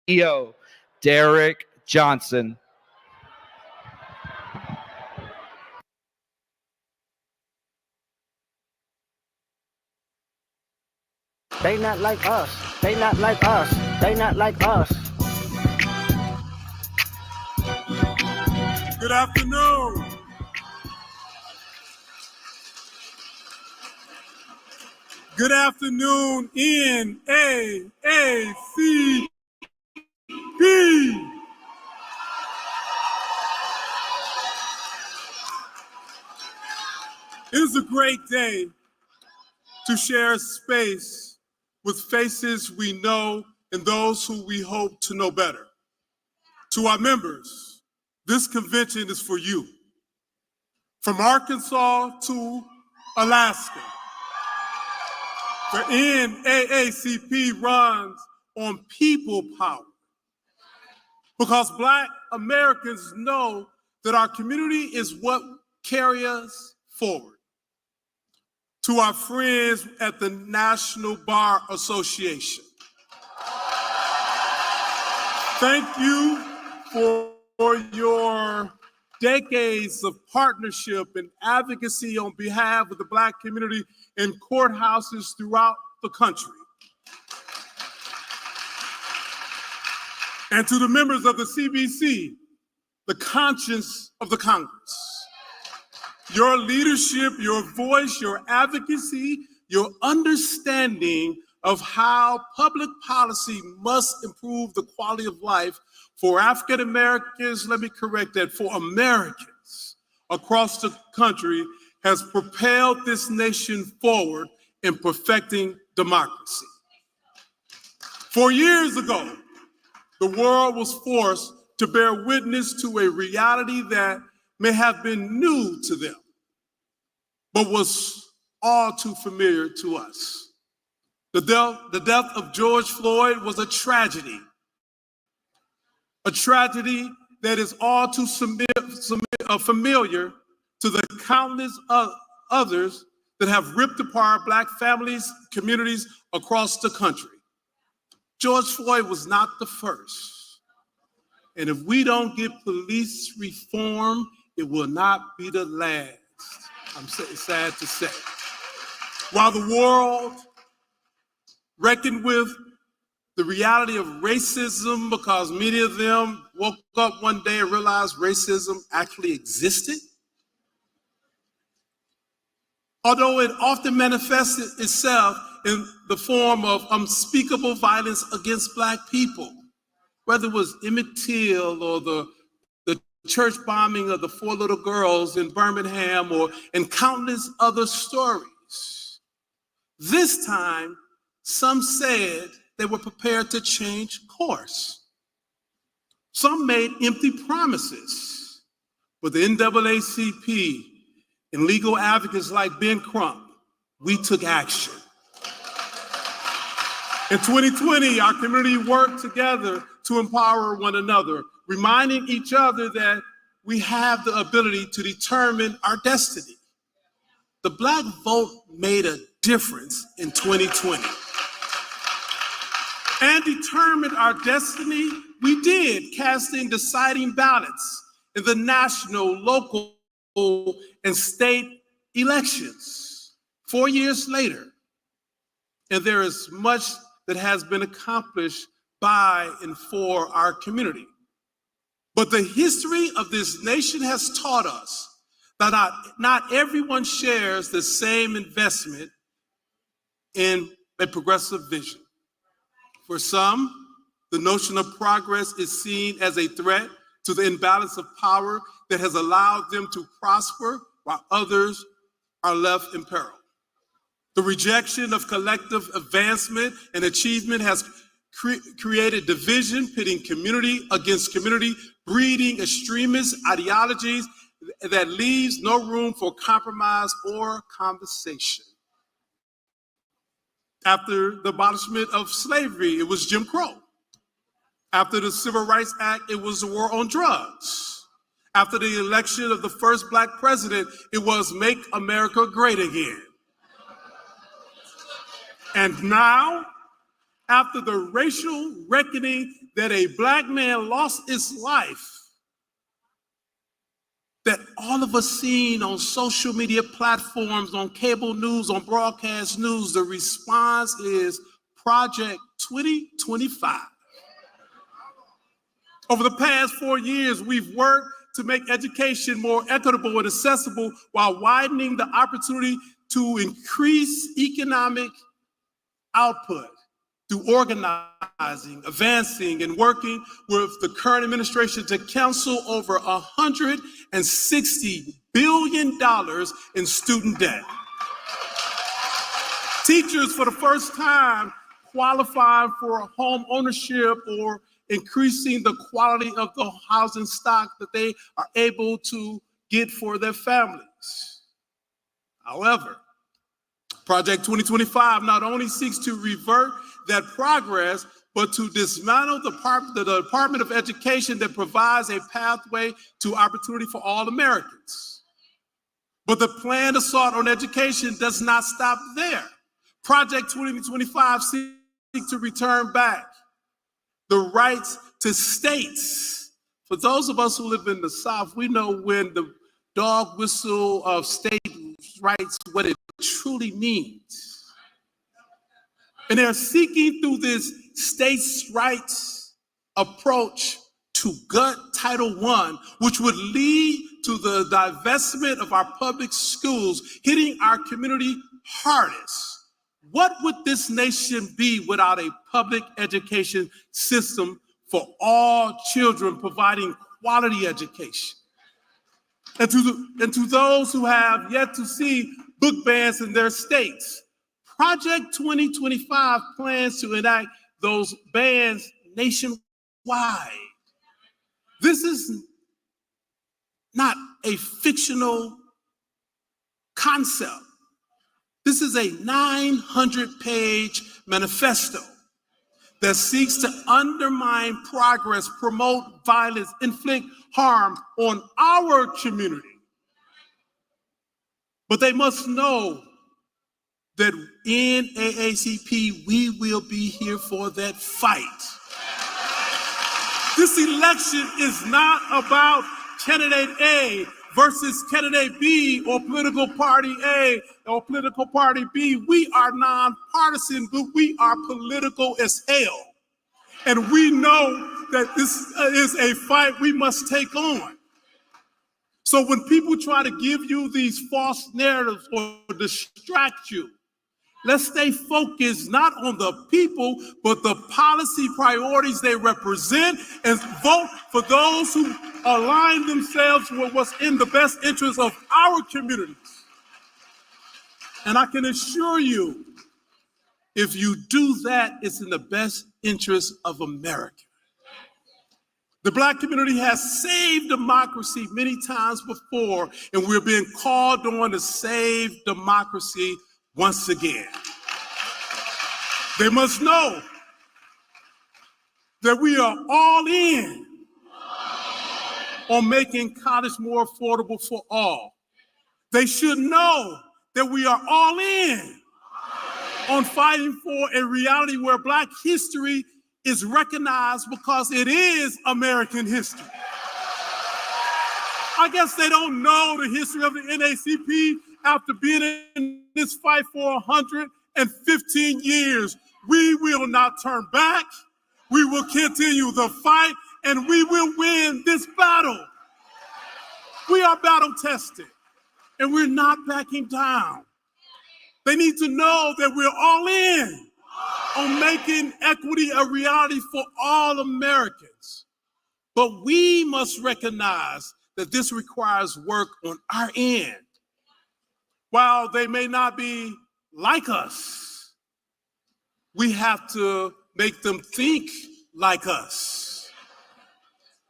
CEO, Derek Johnson. They not like us. They not like us. They not like us. Good afternoon. Good afternoon, NAACP. It is a great day to share space with faces we know and those who we hope to know better. To our members, this convention is for you. From Arkansas to Alaska, the NAACP runs on people power because Black Americans know that our community is what carries us forward. To our friends at the National Bar Association, thank you for your decades of partnership and advocacy on behalf of the Black community in courthouses throughout the country. And to the members of the CBC, the conscience of the Congress, your leadership, your voice, your advocacy, your understanding of how public policy must improve the quality of life for African Americans, let me correct that, for Americans across the country has propelled this nation forward in perfecting democracy. 4 years ago, the world was forced to bear witness to a reality that may have been new to them, but was all too familiar to us. The death of George Floyd was a tragedy that is all too familiar to the countless others that have ripped apart Black families, communities across the country. George Floyd was not the first. And if we don't get police reform, it will not be the last. I'm sad to say. While the world reckoned with the reality of racism because many of them woke up one day and realized racism actually existed, although it often manifested itself in the form of unspeakable violence against Black people, whether it was Emmett Till or the church bombing of the 4 little girls in Birmingham and countless other stories. This time, some said they were prepared to change course. Some made empty promises, but the NAACP and legal advocates like Ben Crump, we took action. In 2020, our community worked together to empower one another, reminding each other that we have the ability to determine our destiny. The Black vote made a difference in 2020. And determined our destiny, we did, casting deciding ballots in the national, local, and state elections 4 years later. And there is much that has been accomplished by and for our community. But the history of this nation has taught us that not everyone shares the same investment in a progressive vision. For some, the notion of progress is seen as a threat to the imbalance of power that has allowed them to prosper while others are left in peril. The rejection of collective advancement and achievement has created division, pitting community against community, breeding extremist ideologies that leaves no room for compromise or conversation. After the abolishment of slavery, it was Jim Crow. After the Civil Rights Act, it was the war on drugs. After the election of the first Black president, it was Make America Great Again. And now, after the racial reckoning that a Black man lost his life that all of us seen on social media platforms, on cable news, on broadcast news, the response is Project 2025. Over the past 4 years, we've worked to make education more equitable and accessible while widening the opportunity to increase economic output through organizing, advancing, and working with the current administration to cancel over $160 billion in student debt. Teachers, for the first time, qualifying for home ownership or increasing the quality of the housing stock that they are able to get for their families. However, Project 2025 not only seeks to revert that progress, but to dismantle the Department of Education that provides a pathway to opportunity for all Americans. But the planned assault on education does not stop there. Project 2025 seeks to return back the rights to states. For those of us who live in the South, we know when the dog whistle of state rights, what it truly means. And they're seeking through this states' rights approach to gut Title I, which would lead to the divestment of our public schools, hitting our community hardest. What would this nation be without a public education system for all children, providing quality education? And to those who have yet to see book bans in their states, Project 2025 plans to enact those bans nationwide. This is not a fictional concept. This is a 900-page manifesto that seeks to undermine progress, promote violence, inflict harm on our community. But they must know that in NAACP, we will be here for that fight. This election is not about candidate A versus candidate B or political party A or political party B. We are nonpartisan, but we are political as hell. And we know that this is a fight we must take on. So when people try to give you these false narratives or distract you, let's stay focused not on the people, but the policy priorities they represent, and vote for those who align themselves with what's in the best interest of our communities. And I can assure you, if you do that, it's in the best interest of America. The Black community has saved democracy many times before, and we're being called on to save democracy once again. They must know that we are all in on making college more affordable for all. They should know that we are all in on fighting for a reality where Black history is recognized because it is American history. I guess they don't know the history of the NAACP after being in this fight for 115 years. We will not turn back. We will continue the fight, and we will win this battle. We are battle tested, and we're not backing down. They need to know that we're all in on making equity a reality for all Americans. But we must recognize that this requires work on our end. While they may not be like us, we have to make them think like us.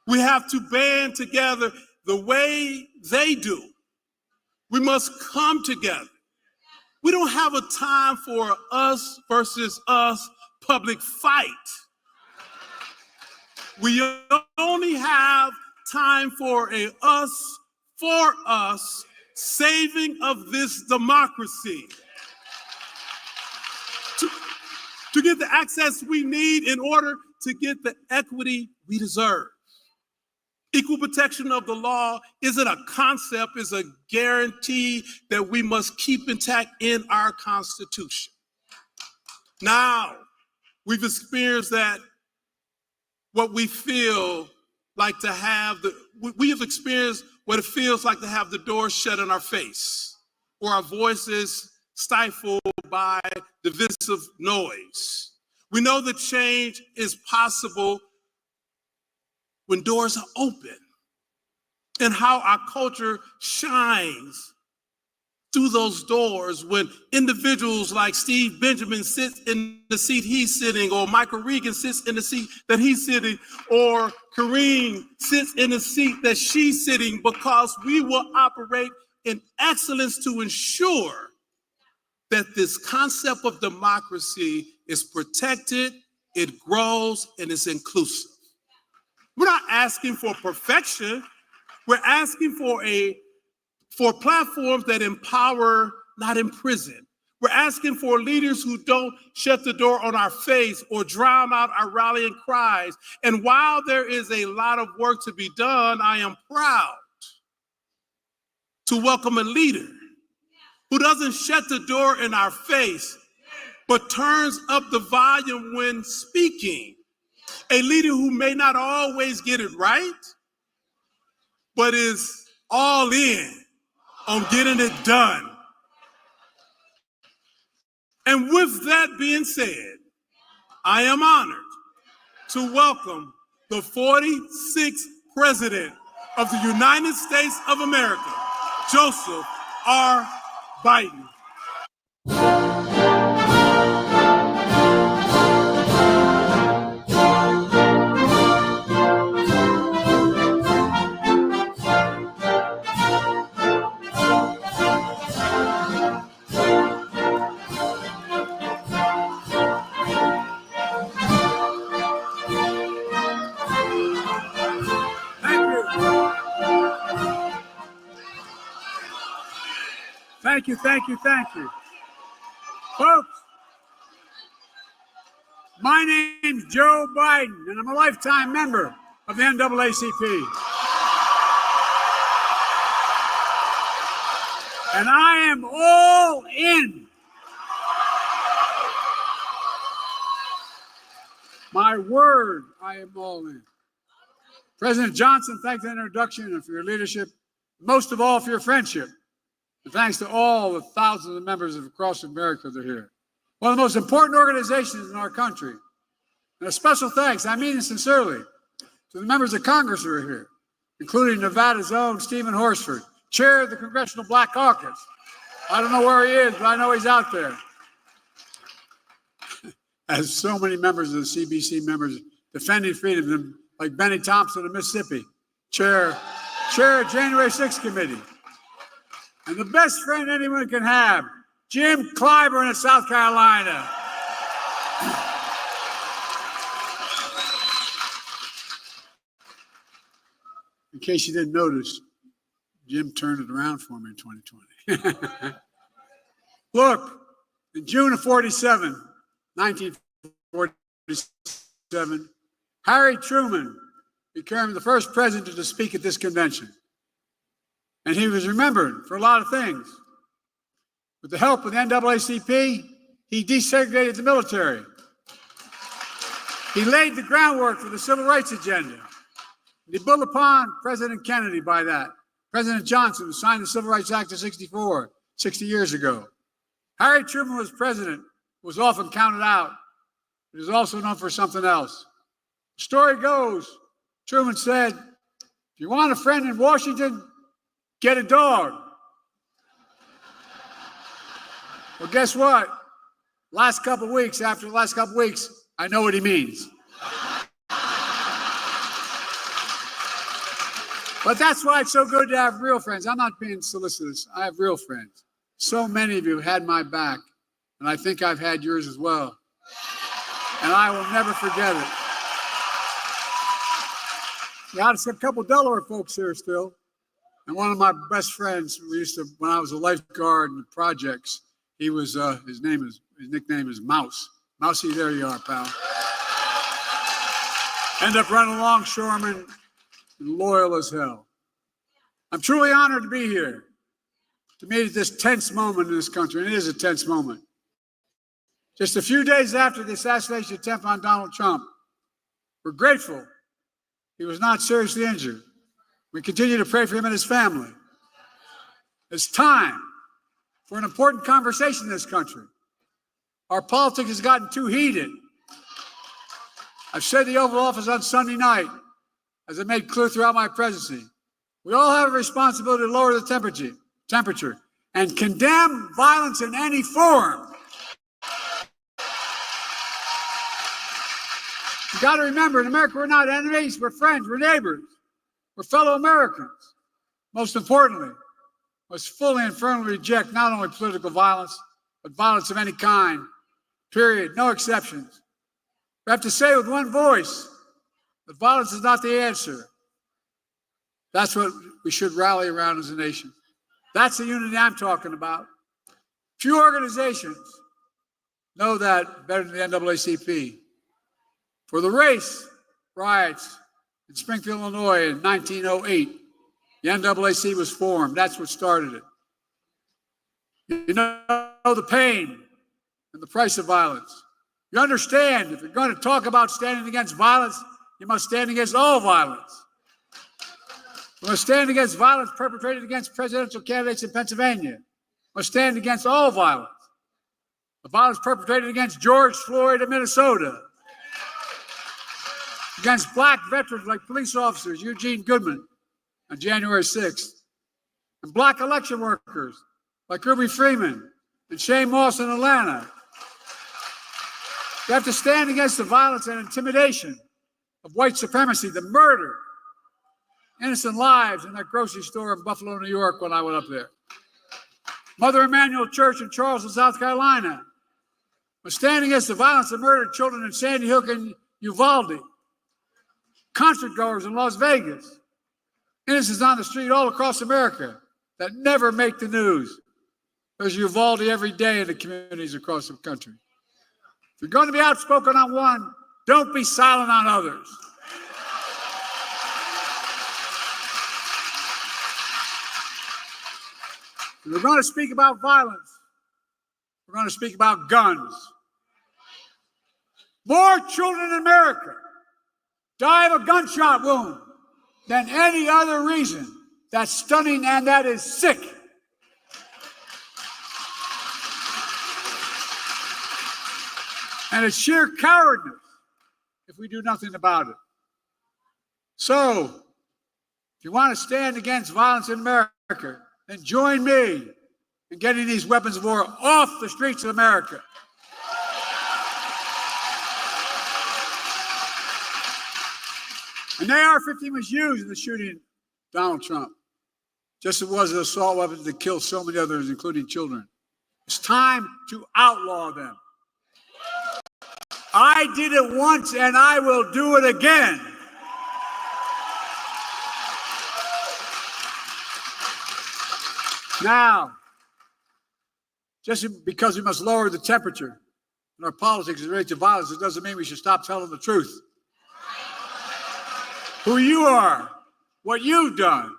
We have to band together the way they do. We must come together. We don't have a time for us versus us public fight. We only have time for a us for us saving of this democracy. To get the access we need in order to get the equity we deserve. Equal protection of the law isn't a concept, it's a guarantee that we must keep intact in our Constitution. Now, we've experienced that what we feel like to have, we have experienced what it feels like to have the door shut in our face, or our voices stifled by divisive noise. We know that change is possible when doors are open, and how our culture shines through those doors when individuals like Steve Benjamin sits in the seat he's sitting, or Michael Regan sits in the seat that he's sitting, or Karine sits in the seat that she's sitting, because we will operate in excellence to ensure that this concept of democracy is protected, it grows, and it's inclusive. We're not asking for perfection. We're asking for platforms that empower, not imprison. We're asking for leaders who don't shut the door on our face or drown out our rallying cries. And while there is a lot of work to be done, I am proud to welcome a leader who doesn't shut the door in our face, but turns up the volume when speaking. A leader who may not always get it right, but is all in on getting it done. And with that being said, I am honored to welcome the 46th President of the United States of America, Joseph R. Biden. Thank you. Folks, my name's Joe Biden, and I'm a lifetime member of the NAACP. And I am all in. My word, I am all in. President Johnson, thanks for the introduction and for your leadership, most of all for your friendship. And thanks to all the thousands of members across America that are here. One of the most important organizations in our country. And a special thanks, I mean it sincerely, to the members of Congress who are here, including Nevada's own Stephen Horsford, chair of the Congressional Black Caucus. I don't know where he is, but I know he's out there. As so many members of the CBC members defending freedom, like Benny Thompson of Mississippi, chair of January 6th Committee. And the best friend anyone can have, Jim Clyburn of South Carolina. In case you didn't notice, Jim turned it around for me in 2020. Look, in June of 1947, Harry Truman became the first president to speak at this convention. And he was remembered for a lot of things. With the help of the NAACP, he desegregated the military. He laid the groundwork for the civil rights agenda. And he built upon President Kennedy by that. President Johnson, who signed the Civil Rights Act of 64, 60 years ago. Harry Truman was president, was often counted out. He was also known for something else. The story goes, Truman said, if you want a friend in Washington, get a dog. Well, guess what? After the last couple weeks, I know what he means. But that's why it's so good to have real friends. I'm not being solicitous. I have real friends. So many of you had my back, and I think I've had yours as well. And I will never forget it. Got a couple Delaware folks here still. And one of my best friends, when I was a lifeguard in the projects, he was, his nickname is Mouse. Mousy, there you are, pal. end up running longshoremen and loyal as hell. I'm truly honored to be here, to meet at this tense moment in this country, and it is a tense moment. Just a few days after the assassination attempt on Donald Trump, we're grateful he was not seriously injured. We continue to pray for him and his family. It's time for an important conversation in this country. Our politics has gotten too heated. I've said the Oval Office on Sunday night, as I made clear throughout my presidency, we all have a responsibility to lower the temperature and condemn violence in any form. You got to remember, in America, we're not enemies, we're friends, we're neighbors, we're fellow Americans. Most importantly, must fully and firmly reject not only political violence, but violence of any kind, period, no exceptions. We have to say with one voice that violence is not the answer. That's what we should rally around as a nation. That's the unity I'm talking about. Few organizations know that better than the NAACP. For the race riots in Springfield, Illinois in 1908, the NAACP was formed. That's what started it. You know the pain and the price of violence. You understand, if you're going to talk about standing against violence, you must stand against all violence. We must stand against violence perpetrated against presidential candidates in Pennsylvania. We must stand against all violence. The violence perpetrated against George Floyd in Minnesota, against black veterans like police officers Eugene Goodman on January 6th, and black election workers like Ruby Freeman and Shane Moss in Atlanta. You have to stand against the violence and intimidation of white supremacy, the murder, innocent lives in that grocery store in Buffalo, New York when I went up there. Mother Emanuel Church in Charleston, South Carolina was standing against the violence that murdered children in Sandy Hook and Uvalde. Concert goers in Las Vegas. Innocents on the street all across America that never make the news. There's Uvalde every day in the communities across the country. If you're going to be outspoken on one, don't be silent on others. If we're going to speak about violence, we're going to speak about guns. More children in America die of a gunshot wound than any other reason. That's stunning and that is sick. And it's sheer cowardness if we do nothing about it. So, if you want to stand against violence in America, then join me in getting these weapons of war off the streets of America. An AR-15 was used in the shooting of Donald Trump, just as it was an assault weapon that killed so many others, including children. It's time to outlaw them. I did it once and I will do it again. Now, just because we must lower the temperature in our politics and relate to violence, it doesn't mean we should stop telling the truth. Who you are, what you've done,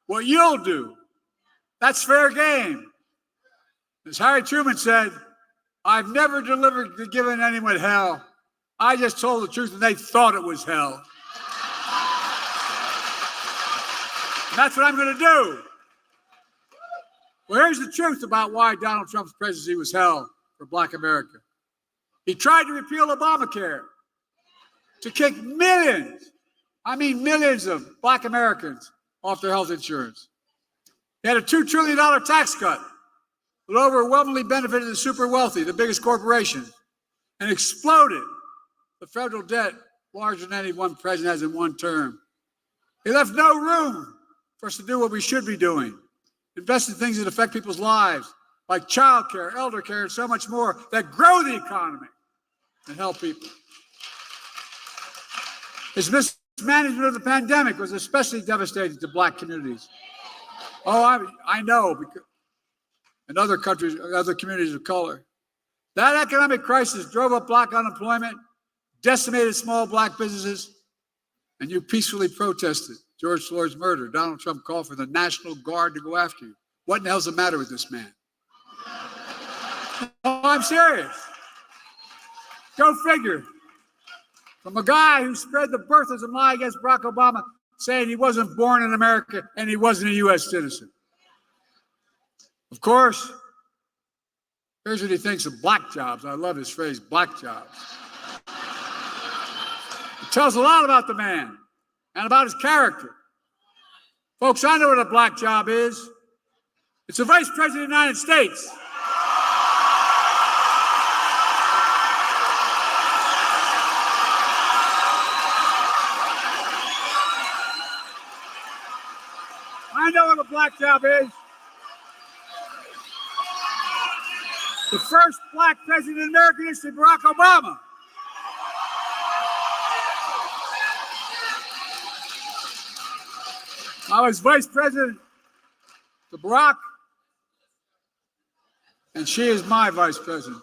what you'll do, that's fair game. As Harry Truman said, I've never given anyone hell. I just told the truth and they thought it was hell. And that's what I'm going to do. Well, here's the truth about why Donald Trump's presidency was hell for Black America. He tried to repeal Obamacare to kick millions, I mean millions of Black Americans off their health insurance. He had a $2 trillion tax cut that overwhelmingly benefited the super wealthy, the biggest corporations, and exploded the federal debt larger than any one president has in one term. He left no room for us to do what we should be doing. Invest in things that affect people's lives, like childcare, elder care, and so much more that grow the economy and help people. His mismanagement of the pandemic was especially devastating to Black communities. Oh, I know, because in other countries, other communities of color. That economic crisis drove up Black unemployment, decimated small black businesses, and you peacefully protested George Floyd's murder. Donald Trump called for the National Guard to go after you. What in the hell's the matter with this man? Oh, I'm serious. Go figure. From a guy who spread the birtherism lie against Barack Obama, saying he wasn't born in America and he wasn't a U.S. citizen. Of course, here's what he thinks of black jobs. I love his phrase, black jobs. It tells a lot about the man and about his character. Folks, I know what a black job is. It's the Vice President of the United States. I know what a black job is. The first black president in American history, Barack Obama. I was vice president to Barack, and she is my vice president.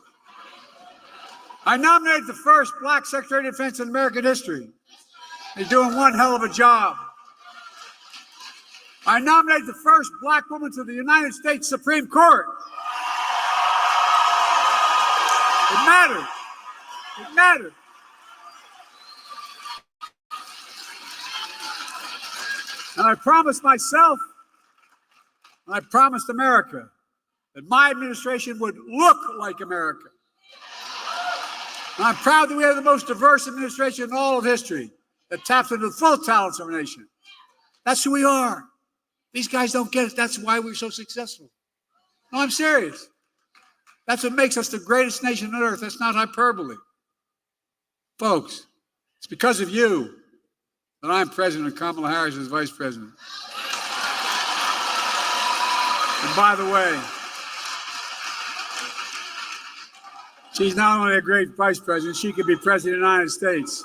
I nominated the first black Secretary of Defense in American history. He's doing one hell of a job. I nominated the first black woman to the United States Supreme Court. It mattered. It mattered. And I promised myself, and I promised America, that my administration would look like America. And I'm proud that we have the most diverse administration in all of history that taps into the full talents of our nation. That's who we are. These guys don't get it. That's why we're so successful. No, I'm serious. That's what makes us the greatest nation on earth. That's not hyperbole. Folks, it's because of you that I'm president and Kamala Harris is vice president. And by the way, she's not only a great vice president, she could be president of the United States.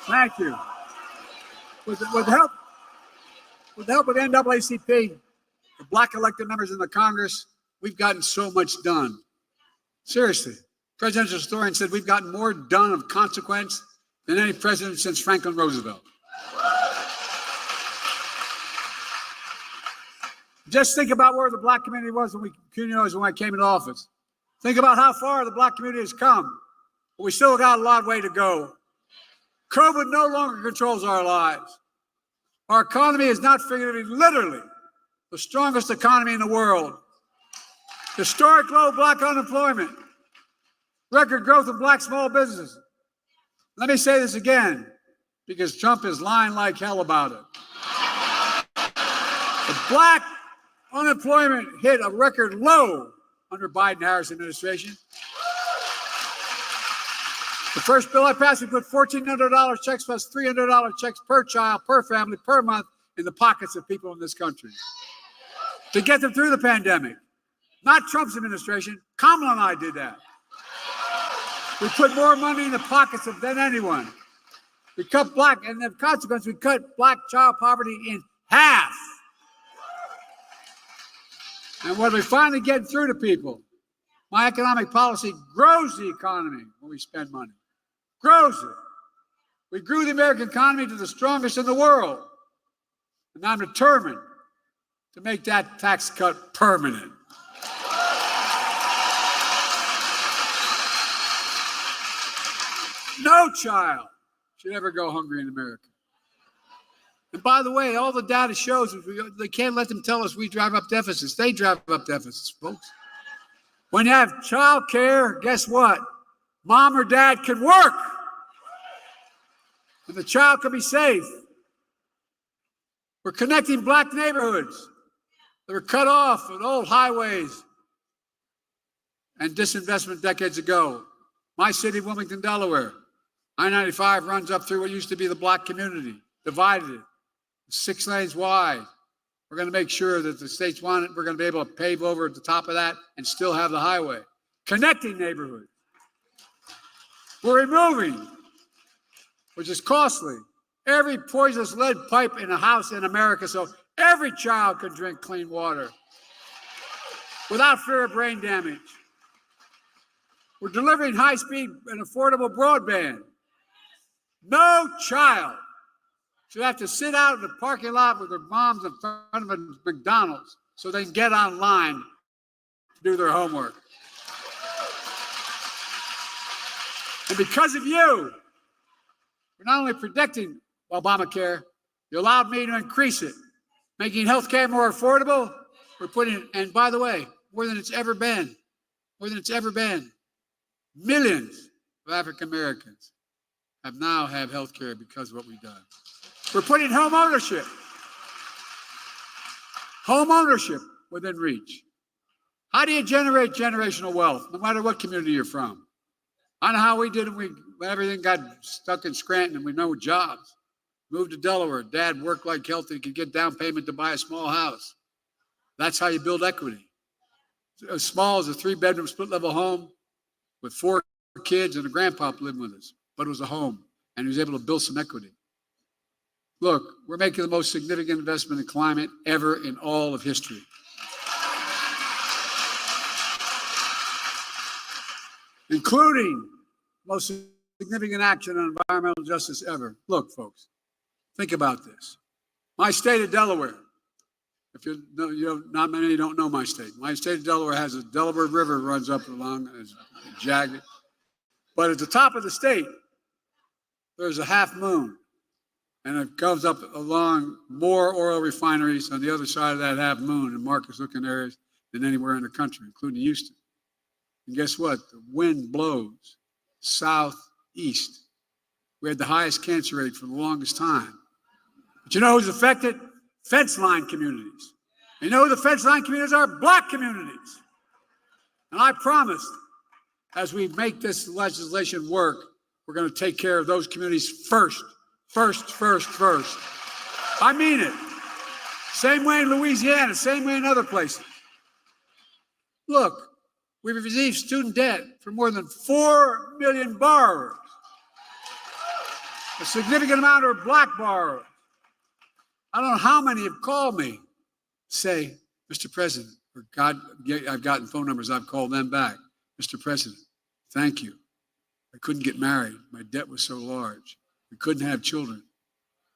Thank you. With the help of NAACP, the black elected members in the Congress, we've gotten so much done. Seriously. Presidential historian said we've gotten more done of consequence than any president since Franklin Roosevelt. Just think about where the black community was when I came into office. Think about how far the black community has come. But we still got a long way to go. COVID no longer controls our lives. Our economy is not figuratively, literally, the strongest economy in the world. Historic low black unemployment. Record growth of black small businesses. Let me say this again, because Trump is lying like hell about it. The black unemployment hit a record low under Biden-Harris administration. The first bill I passed, we put $1,400 checks plus $300 checks per child, per family, per month in the pockets of people in this country to get them through the pandemic. Not Trump's administration. Kamala and I did that. We put more money in the pockets of than anyone. We cut black, and the consequence, we cut black child poverty in half. And what we finally get through to people, my economic policy grows the economy when we spend money. Grows it. We grew the American economy to the strongest in the world. And I'm determined to make that tax cut permanent. No child should ever go hungry in America. And by the way, all the data shows they can't let them tell us we drive up deficits. They drive up deficits, folks. When you have child care, guess what? Mom or dad can work. And the child can be safe. We're connecting black neighborhoods that were cut off with old highways and disinvestment decades ago. My city, Wilmington, Delaware, I-95 runs up through what used to be the black community, divided it, 6 lanes wide. We're going to make sure that the states want it. We're going to be able to pave over at the top of that and still have the highway. Connecting neighborhoods. We're removing, which is costly, every poisonous lead pipe in a house in America so every child can drink clean water without fear of brain damage. We're delivering high-speed and affordable broadband. No child should have to sit out in the parking lot with their moms in front of a McDonald's so they can get online to do their homework. And because of you, we're not only protecting Obamacare, you allowed me to increase it, making health care more affordable. We're putting, and by the way, more than it's ever been, millions of African Americans have health care because of what we've done. We're putting home ownership within reach. How do you generate generational wealth, no matter what community you're from? I know how we did it. When everything got stuck in Scranton and we no jobs. Moved to Delaware. Dad worked like hell so he could get down payment to buy a small house. That's how you build equity. As small as a 3-bedroom split-level home with 4 kids and a grandpa living with us. But it was a home, and he was able to build some equity. Look, we're making the most significant investment in climate ever in all of history. Including most significant action on environmental justice ever. Look, folks, think about this. My state of Delaware, if you know, not many don't know my state. My state of Delaware has a Delaware River runs up along, it's jagged. But at the top of the state, there's a half moon. And it goes up along more oil refineries on the other side of that half moon in Marcus-looking areas than anywhere in the country, including Houston. And guess what? The wind blows southeast. We had the highest cancer rate for the longest time. But you know who's affected? Fence line communities. You know who the fence line communities are? Black communities. And I promise, as we make this legislation work, we're going to take care of those communities first. First. I mean it. Same way in Louisiana, same way in other places. Look, we've received student debt for more than 4 million borrowers. A significant amount are black borrowers. I don't know how many have called me, say, Mr. President, or God, I've gotten phone numbers, I've called them back. Mr. President, thank you. I couldn't get married. My debt was so large. We couldn't have children.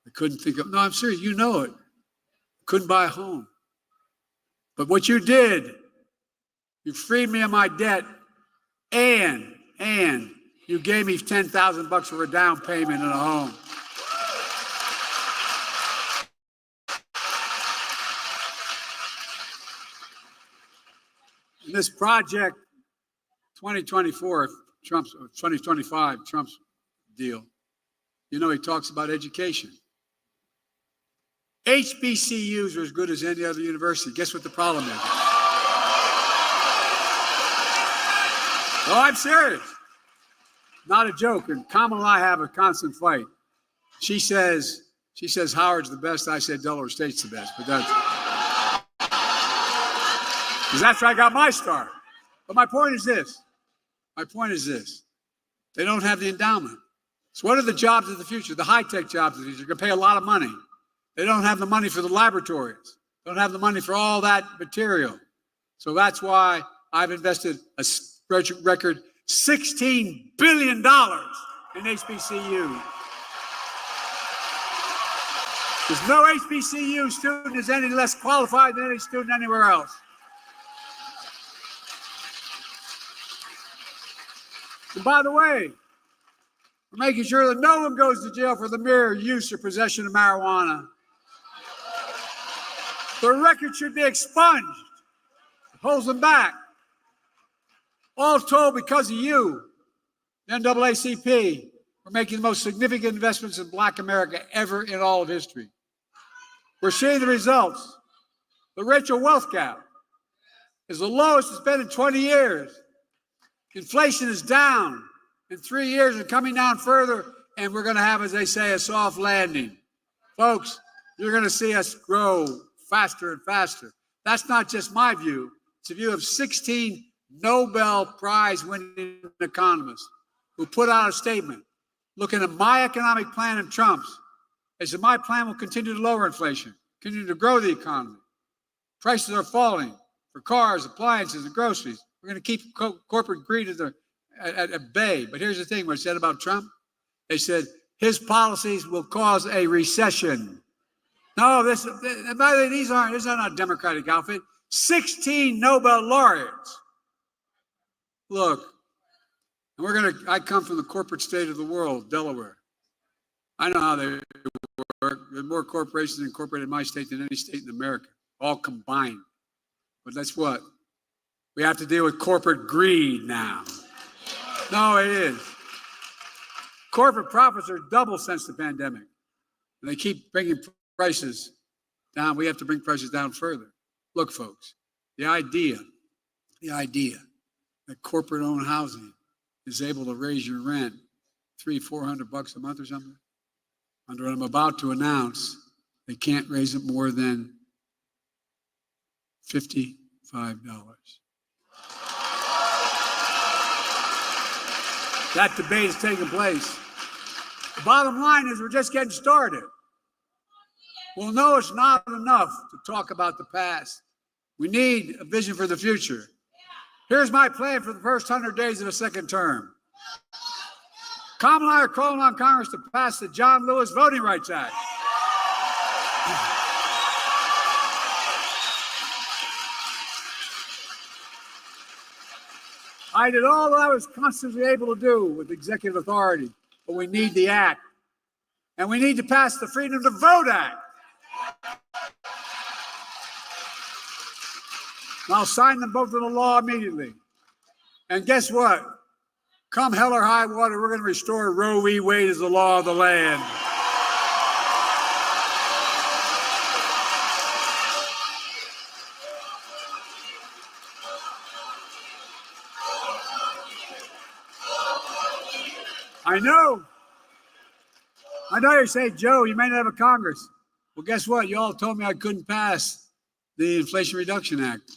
I couldn't think of, no, I'm serious, you know it. Couldn't buy a home. But what you did, you freed me of my debt, and you gave me $10,000 for a down payment in a home. And this project, 2024, 2025, Trump's deal, you know, he talks about education. HBCUs are as good as any other university. Guess what the problem is? Oh, I'm serious. Not a joke. And Kamala and I have a constant fight. She says Howard's the best. I said Delaware State's the best. But that's where I got my start. But my point is this. They don't have the endowment. So what are the jobs of the future? The high-tech jobs of the future. You're going to pay a lot of money. They don't have the money for the laboratories. They don't have the money for all that material. So that's why I've invested a record $16 billion in HBCU. There's no HBCU student is any less qualified than any student anywhere else. And by the way, we're making sure that no one goes to jail for the mere use or possession of marijuana. The record should be expunged. It holds them back. All told, because of you, the NAACP, we're making the most significant investments in Black America ever in all of history. We're seeing the results. The racial wealth gap is the lowest it's been in 20 years. Inflation is down in 3 years and coming down further, and we're going to have, as they say, a soft landing. Folks, you're going to see us grow faster and faster. That's not just my view. It's the view of 16 Nobel Prize winning economists. who put out a statement looking at my economic plan and Trump's. They said, my plan will continue to lower inflation, continue to grow the economy. Prices are falling for cars, appliances, and groceries. We're going to keep corporate greed at bay. But here's the thing, what it said about Trump. They said his policies will cause a recession. No, by the way, these are not a Democratic outfit. 16 Nobel laureates. Look, I come from the corporate state of the world, Delaware. I know how they work. There are more corporations incorporated in my state than any state in America, all combined. But that's what? We have to deal with corporate greed now. No, it is. Corporate profits are double since the pandemic. And they keep bringing prices down. We have to bring prices down further. Look, folks, the idea that corporate-owned housing is able to raise your rent $300-400 a month or something, under what I'm about to announce, they can't raise it more than $55. That debate is taking place. The bottom line is we're just getting started. Well, no, it's not enough to talk about the past. We need a vision for the future. Here's my plan for the first 100 days of the second term. Kamala and I are calling on Congress to pass the John Lewis Voting Rights Act. I did all that I was constantly able to do with executive authority, but we need the act. And we need to pass the Freedom to Vote Act. And I'll sign them both into law immediately. And guess what? Come hell or high water, we're going to restore Roe v. Wade as the law of the land. I know you say, Joe, you may not have a Congress. Well, guess what? You all told me I couldn't pass the Inflation Reduction Act.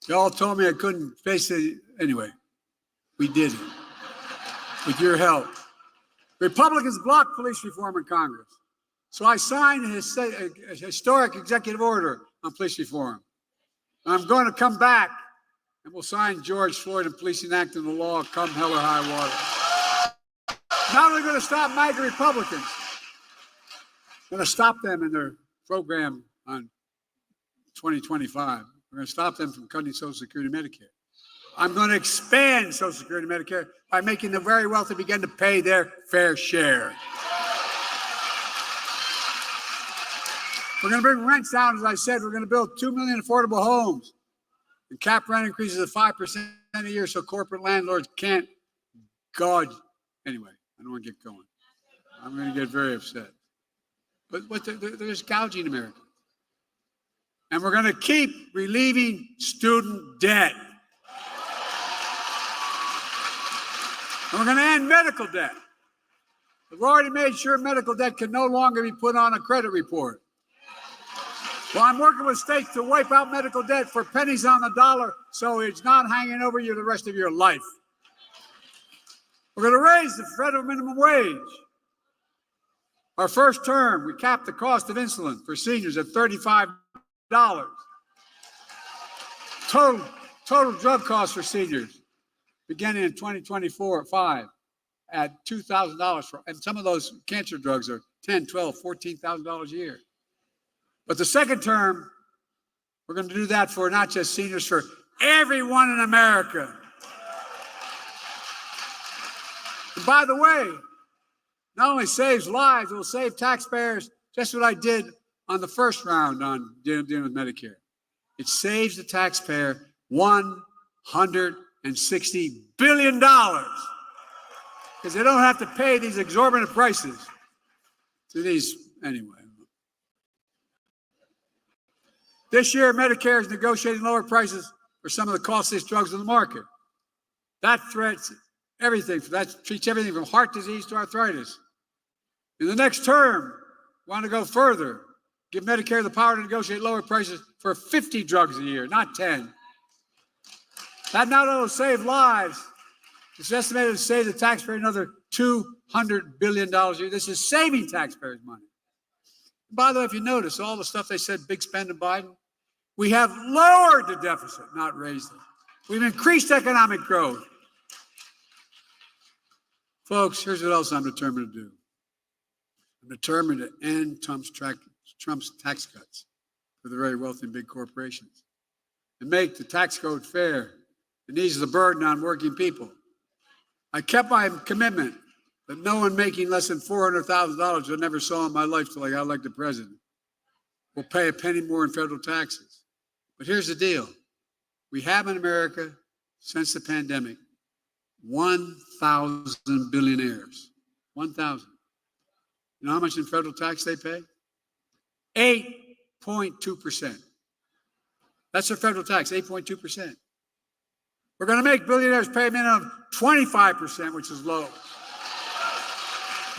You all told me I couldn't face it. Anyway, we did it with your help. Republicans blocked police reform in Congress. So I signed a historic executive order on police reform. And I'm going to come back and we'll sign George Floyd and Policing Act into law come hell or high water. Not only going to stop MAGA Republicans, we're going to stop them in their program on 2025. We're going to stop them from cutting Social Security and Medicare. I'm going to expand Social Security and Medicare by making the very wealthy begin to pay their fair share. We're going to bring rents down, as I said. We're going to build 2 million affordable homes and cap rent increases of 5% a year so corporate landlords can't gouge. Anyway, I don't want to get going. I'm going to get very upset. But there's gouging America. And we're going to keep relieving student debt. And we're going to end medical debt. We've already made sure medical debt can no longer be put on a credit report. Well, I'm working with states to wipe out medical debt for pennies on the dollar so it's not hanging over you the rest of your life. We're going to raise the federal minimum wage. Our first term, we capped the cost of insulin for seniors at $35. Total drug costs for seniors beginning in 2024-5 at $2,000 for, and some of those cancer drugs are $10, $12, $14,000 a year. But the second term, we're going to do that for not just seniors, for everyone in America. And by the way, not only saves lives, it will save taxpayers, just what I did on the first round on dealing with Medicare. It saves the taxpayer $160 billion because they don't have to pay these exorbitant prices to these, anyway. This year, Medicare is negotiating lower prices for some of the costliest drugs on the market. That threats everything. That treats everything from heart disease to arthritis. In the next term, we want to go further. Give Medicare the power to negotiate lower prices for 50 drugs a year, not 10. That not only will save lives, It's estimated to save the taxpayer another $200 billion a year. This is saving taxpayers money. By the way, if you notice, all the stuff they said, big spend in Biden, we have lowered the deficit, not raised it. We've increased economic growth. Folks, here's what else I'm determined to do. I'm determined to end Trump's tax cuts for the very wealthy and big corporations and make the tax code fair and ease the burden on working people. I kept my commitment that no one making less than $400,000, I never saw in my life till I got elected president, will pay a penny more in federal taxes. But here's the deal. We have in America, since the pandemic, 1,000 billionaires. 1,000. You know how much in federal tax they pay? 8.2%. That's their federal tax, 8.2%. We're going to make billionaires pay a minimum of 25%, which is low.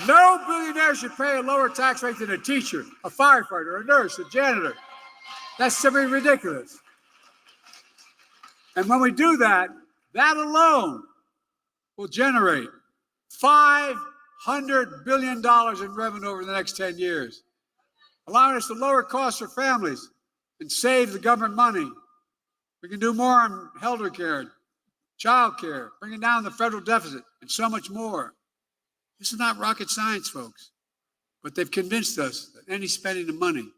No billionaire should pay a lower tax rate than a teacher, a firefighter, a nurse, a janitor. That's simply ridiculous. And when we do that, that alone will generate $500 billion in revenue over the next 10 years, allowing us to lower costs for families and save the government money. We can do more on elder care, child care, bringing down the federal deficit, and so much more. This is not rocket science, folks, but they've convinced us that any spending of money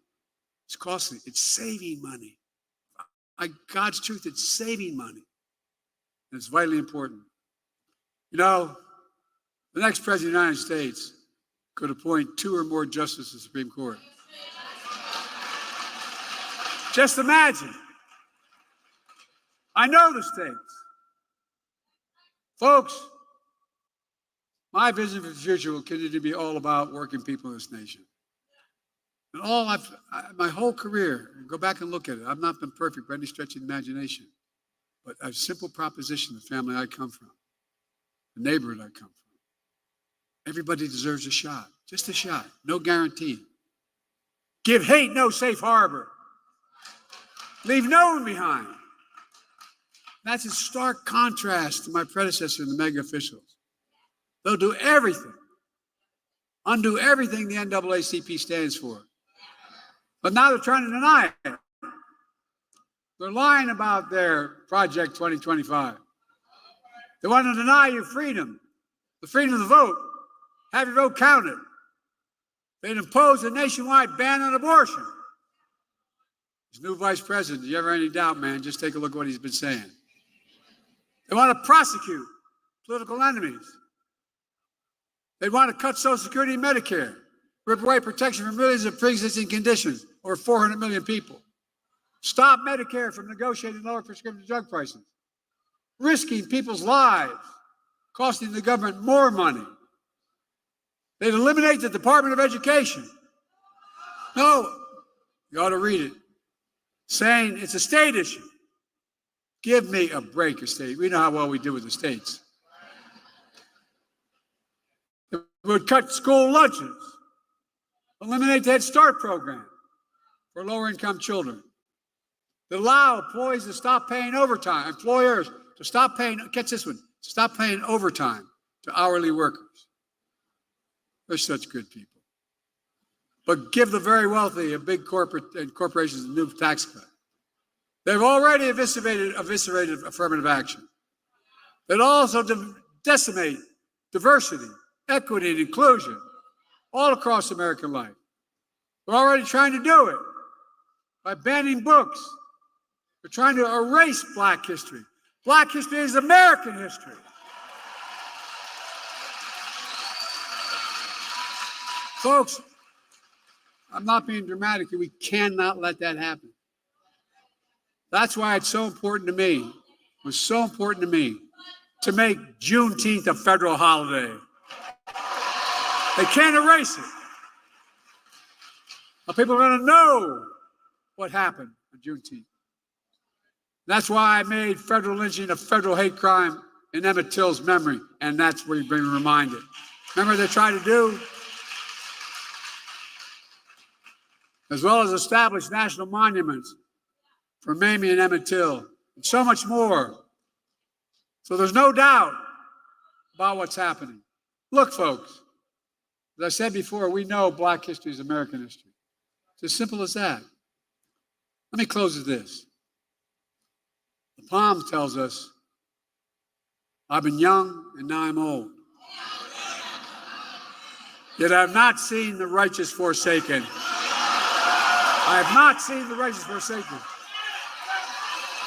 is costly. It's saving money. By God's truth, it's saving money. And it's vitally important. You know, the next president of the United States could appoint 2 or more justices to the Supreme Court. Just imagine. I know the states. Folks, my vision for the future will continue to be all about working people in this nation. And my whole career, go back and look at it. I've not been perfect by any stretch of the imagination, but a simple proposition, the family I come from, the neighborhood I come from. Everybody deserves a shot, just a shot, no guarantee. Give hate no safe harbor. Leave no one behind. That's in stark contrast to my predecessor and the mega officials. They'll do everything, undo everything the NAACP stands for. But now they're trying to deny it. They're lying about their Project 2025. They want to deny you freedom, the freedom to vote, have your vote counted. They'd impose a nationwide ban on abortion. This new vice president, if you ever have any doubt, man, just take a look at what he's been saying. They want to prosecute political enemies. They want to cut Social Security and Medicare, rip away protection from millions of pre-existing conditions, over 400 million people. Stop Medicare from negotiating lower prescription drug prices, risking people's lives, costing the government more money. They'd eliminate the Department of Education. No, you ought to read it, saying it's a state issue. Give me a break, a state. We know how well we do with the states. It would cut school lunches, eliminate the Head Start program for lower-income children. They allow employees to stop paying overtime, employers to stop paying, catch this one, stop paying overtime to hourly workers. They're such good people. But give the very wealthy and big corporations a new tax cut. They've already eviscerated affirmative action. They'd also decimate diversity, equity, and inclusion all across American life. They're already trying to do it by banning books. They're trying to erase Black history. Black history is American history. Folks, I'm not being dramatic. We cannot let that happen. That's why it's so important to me, it was so important to me, to make Juneteenth a federal holiday. They can't erase it. Now, people are going to know what happened on Juneteenth. That's why I made federal lynching a federal hate crime in Emmett Till's memory, and that's where you've been reminded. Remember they tried to do? As well as establish national monuments for Mamie and Emmett Till, and so much more. So there's no doubt about what's happening. Look, folks, as I said before, we know Black history is American history. It's as simple as that. Let me close with this. The Psalm tells us, I've been young and now I'm old. Yet I have not seen the righteous forsaken. I have not seen the righteous forsaken.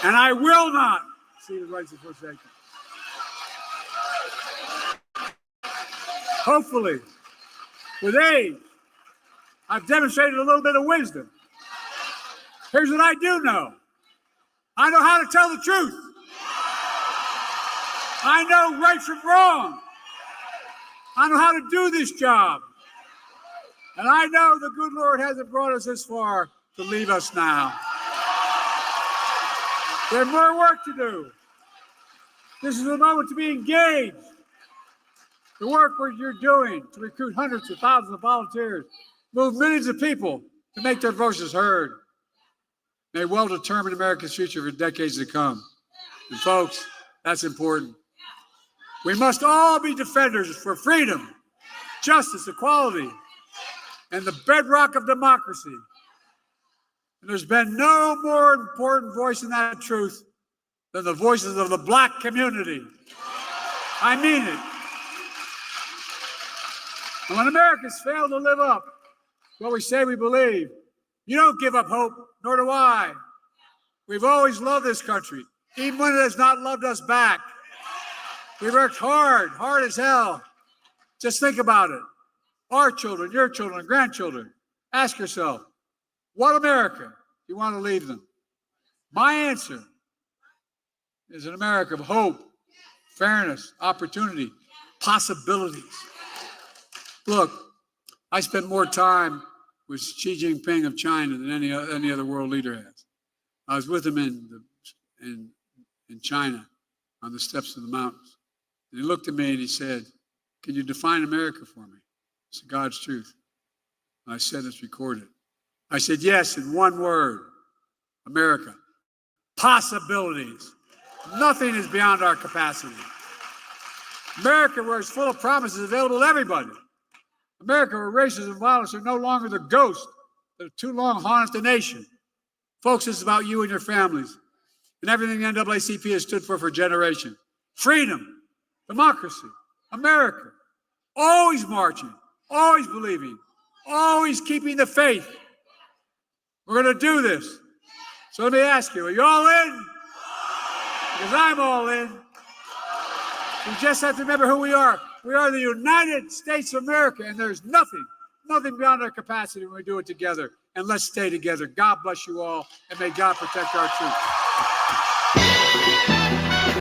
And I will not see the righteous forsaken. Hopefully, with age, I've demonstrated a little bit of wisdom. Here's what I do know. I know how to tell the truth. I know right from wrong. I know how to do this job. And I know the good Lord hasn't brought us this far to leave us now. There's more work to do. This is the moment to be engaged. The work you're doing to recruit hundreds of thousands of volunteers, move millions of people to make their voices heard, may well determine America's future for decades to come. And folks, that's important. We must all be defenders for freedom, justice, equality, and the bedrock of democracy. And there's been no more important voice in that truth than the voices of the Black community. I mean it. And when Americans fail to live up to what we say we believe, you don't give up hope, nor do I. We've always loved this country, even when it has not loved us back. We worked hard as hell. Just think about it. Our children, your children, grandchildren. Ask yourself, what America do you want to leave them? My answer is an America of hope, fairness, opportunity, possibilities. Look, I spent more time with Xi Jinping of China than any other world leader has. I was with him in China on the steps of the mountains. And he looked at me and he said, can you define America for me? It's God's truth. And I said, it's recorded. I said, yes, in one word, America. Possibilities. Nothing is beyond our capacity. America, where it's full of promises available to everybody. America, where racism and violence are no longer the ghost that have too long haunted the nation. Folks, this is about you and your families and everything the NAACP has stood for generations. Freedom, democracy, America. Always marching, always believing, always keeping the faith. We're going to do this. So let me ask you, are you all in? Because I'm all in. We just have to remember who we are. We are the United States of America, and there's nothing beyond our capacity when we do it together. And let's stay together. God bless you all, and may God protect our troops.